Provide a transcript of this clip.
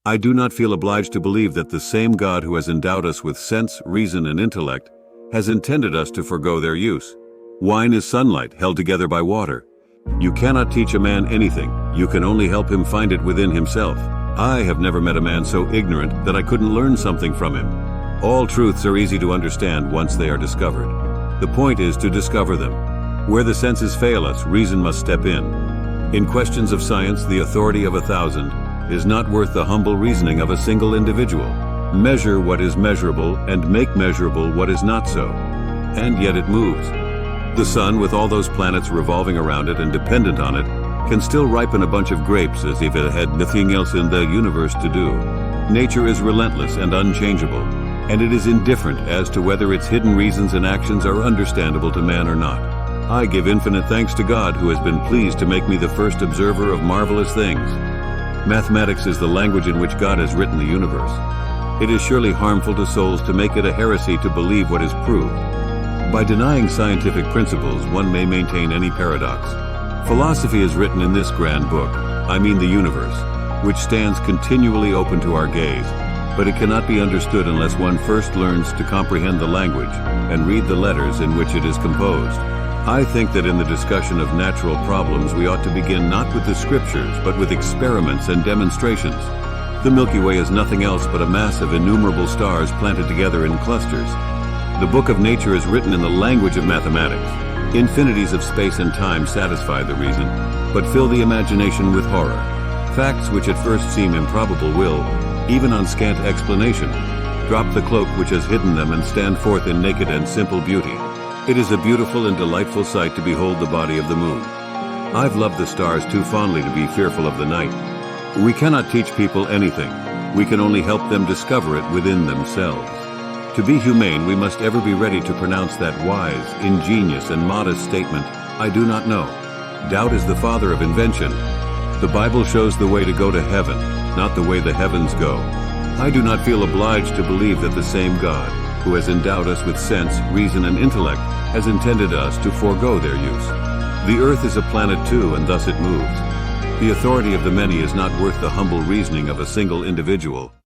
I do not feel obliged to believe that the same God who has endowed us with sense, reason, and intellect has intended us to forego their use. Wine is sunlight held together by water. You cannot teach a man anything. You can only help him find it within himself. I have never met a man so ignorant that I couldn't learn something from him. All truths are easy to understand once they are discovered. The point is to discover them. Where the senses fail us, reason must step in. In questions of science, the authority of 1,000 is not worth the humble reasoning of a single individual. Measure what is measurable and make measurable what is not so. And yet it moves. The sun, with all those planets revolving around it and dependent on it, can still ripen a bunch of grapes as if it had nothing else in the universe to do. Nature is relentless and unchangeable, and it is indifferent as to whether its hidden reasons and actions are understandable to man or not. I give infinite thanks to God who has been pleased to make me the first observer of marvelous things. Mathematics is the language in which God has written the universe. It is surely harmful to souls to make it a heresy to believe what is proved. By denying scientific principles, one may maintain any paradox. Philosophy is written in this grand book, I mean the universe, which stands continually open to our gaze, but it cannot be understood unless one first learns to comprehend the language and read the letters in which it is composed. I think that in the discussion of natural problems we ought to begin not with the scriptures, but with experiments and demonstrations. The Milky Way is nothing else but a mass of innumerable stars planted together in clusters. The book of nature is written in the language of mathematics. Infinities of space and time satisfy the reason, but fill the imagination with horror. Facts which at first seem improbable will, even on scant explanation, drop the cloak which has hidden them and stand forth in naked and simple beauty. It is a beautiful and delightful sight to behold the body of the moon. I've loved the stars too fondly to be fearful of the night. We cannot teach people anything. We can only help them discover it within themselves. To be humane, we must ever be ready to pronounce that wise, ingenious, and modest statement, I do not know. Doubt is the father of invention. The Bible shows the way to go to heaven, not the way the heavens go. I do not feel obliged to believe that the same God, who has endowed us with sense, reason, and intellect, has intended us to forego their use. The earth is a planet too, and thus it moves. The authority of the many is not worth the humble reasoning of a single individual.